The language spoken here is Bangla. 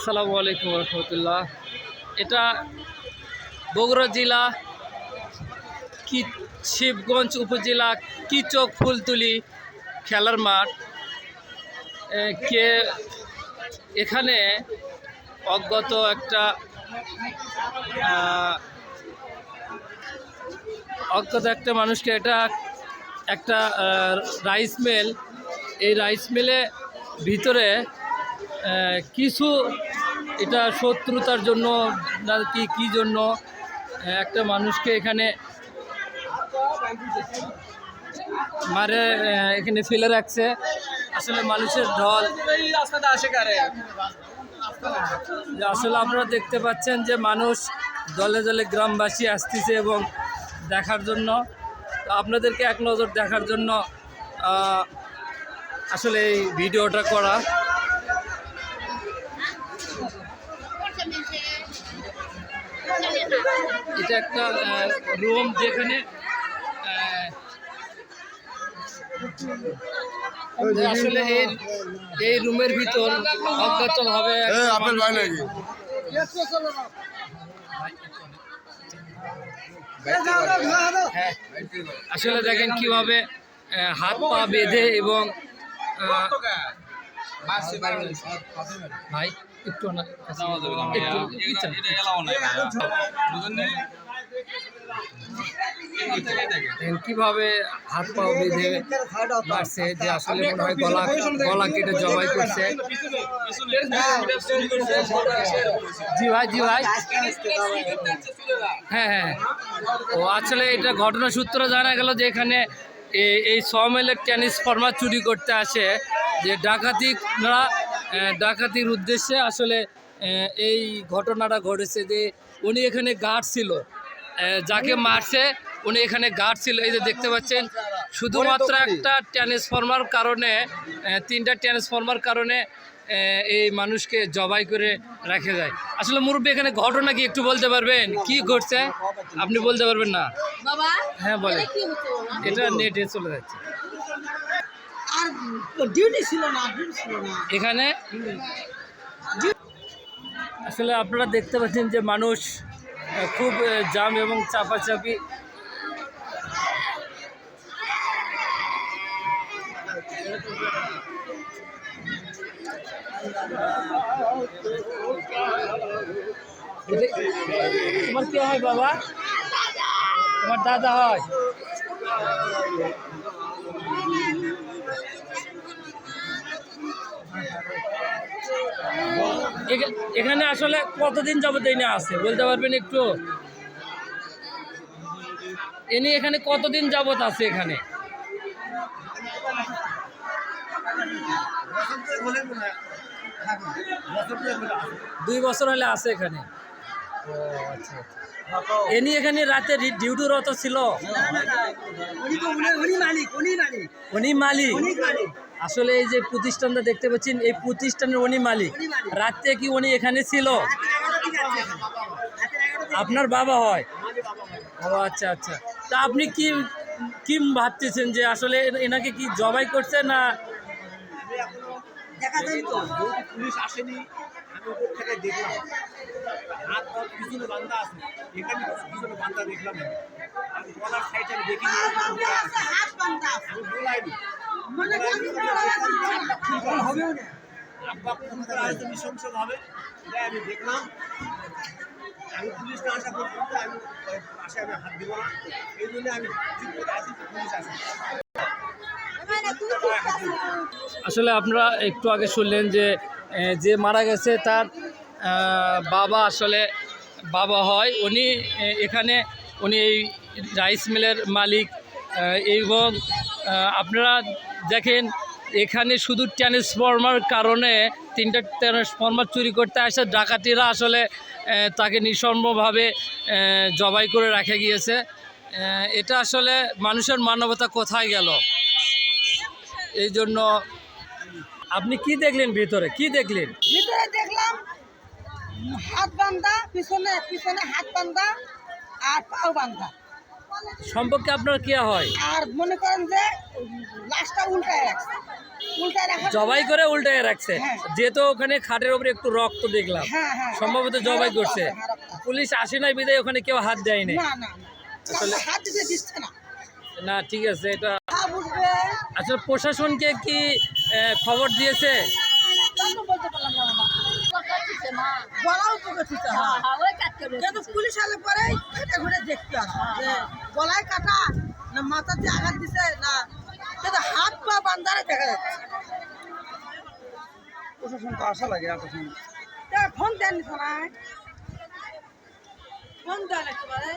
আসসালামু আলাইকুম রহমতুল্লাহ। এটা বগুড়া জেলা কি শিবগঞ্জ উপজেলা কিচক ফুলতুলি খেলার মাঠ। কে এখানে অজ্ঞাত একটা মানুষকে একটা রাইস মিল, এই রাইস মিলে ভিতরে কিছু এটা শত্রুতার জন্য না কি জন্য একটা মানুষকে এখানে মারে এখানে ফেলে রাখছে। আসলে মানুষের ঢল আসলে আপনারা দেখতে পাচ্ছেন যে মানুষ দলে দলে গ্রামবাসী আসতেছে এবং দেখার জন্য, আপনাদেরকে এক নজর দেখার জন্য আসলে এই ভিডিওটা করা। এটা একটা রুম যেখানে আসলে এই রুমের ভিতর অজ্ঞাতভাবে আসলে দেখেন কিভাবে হাত পা বেঁধে এবং ভাই একটু কিভাবে হাত পা বেঁধে মারছে, যে আসলে মনে হয় গলা কেটে জবাই করছে। জি ভাই হ্যাঁ ও আসলে এটা ঘটনা সূত্রে জানা গেল যে এখানে এই সমেলের ট্রান্সফরমার চুরি করতে আসে, যে ডাকাতির উদ্দেশ্যে আসলে এই ঘটনাটা ঘটেছে। যে উনি এখানে গার্ড ছিল, যাকে মারছে উনি এখানে গার্ড ছিল। এই যে দেখতে পাচ্ছেন শুধুমাত্র একটা ট্রান্সফরমার কারণে, তিনটা ট্রান্সফরমার কারণে এই মানুষকে জবাই করে রেখে যায়। আসলে মুরব্বী এখানে ঘটনা কি একটু বলতে পারবেন, কি ঘটছে? আপনি বলতে পারবেন না? হ্যাঁ বলেন। এটা নেটে চলে যাচ্ছে এখানে। আসলে আপনারা দেখতে পাচ্ছেন যে মানুষ খুব জাম এবং চাপাচাপি। তোমার কি হয় বাবা? তোমার দাদা হয়? এখানে আসলে কতদিন যাবত এনে আছে বলতে পারবেন একটু? এনে এখানে কতদিন যাবত আছে? এখানে 2 বছর হলে আছে এখানে। ও আচ্ছা এনি এখানে রাতে ডিউটিরত ছিল? উনি মালিক। আসলে এই যে প্রতিষ্ঠানটা দেখতে পাচ্ছেন, এই প্রতিষ্ঠানের উনি মালিক। রাতে কি উনি এখানে ছিল? আপনার বাবা হয়? ও আচ্ছা তা আপনি কি ভাবতেছেন যে আসলে এনাকে কি জবাই করছে না? পুলিশ আসেনি, আমি উপর থেকে দেখলাম হাত পিছনে বান্ধা আছে, এখানে পিছনে বান্ধা দেখলাম। আমি গলার সাইডে আমি দেখিনি, আমি বলাইনি। আব্বা নৃশংস ভাবে আমি দেখলাম। আমি পুলিশকে আশা করতাম, আমি পাশে আমি হাত দিব না, এই জন্য আমি চুপ করে আছি। পুলিশ আসে। আসলে আপনারা একটু আগে শুনলেন যে মারা গেছে তার বাবা আসলে বাবা হয়। উনি এখানে এই রাইস মিলের মালিক। এবং আপনারা দেখেন এখানে শুধু ট্রান্সফরমার কারণে 3টা ট্রান্সফরমার চুরি করতে আসে ডাকাতিরা আসলে তাকে নিঃসম্ভবভাবে জবাই করে রেখে গিয়েছে। এটা আসলে মানুষের মানবতা কোথায় গেল? এই জন্য আপনি কি দেখলেন ভিতরে? কি দেখলেন? ভিতরে দেখলাম হাত বান্ধা, পিছনে হাত বান্ধা আর পাও বান্ধা। সম্পর্কে আপনার কি হয়? আর মনে করেন যে লাশটা উল্টায় রাখছে, উল্টায় রাখা জবাই করে উল্টায় রাখছে, হ্যাঁ। যেহেতু ওখানে খাটের উপরে একটু রক্ত দেখলাম, হ্যাঁ হ্যাঁ সম্ভবত জবাই করছে। পুলিশ আসে নাই বিদায় ওখানে কেউ হাত দেয়নি। না না না আসলে- হাত দিতে দিচ্ছে না। না ঠিক আছে, এটা সাপ উঠবে আসলে প্রশাসনকে কি খবর দিয়েছে? তখন বলতে পারলাম না বাবা। গলাও পকেছে, কিন্তু পুলিশ আলে পরে ঘুরে ঘুরে দেখতে আসে যে গলায় কাটা না মাথাতে আঘাত দিছে না, কিন্তু হাত পা বান্ধারে দেখা যাচ্ছে। প্রশাসন তো আশা লাগে এতক্ষণ। ফোন দেননি থানায়, ফোন দেন একেবারে।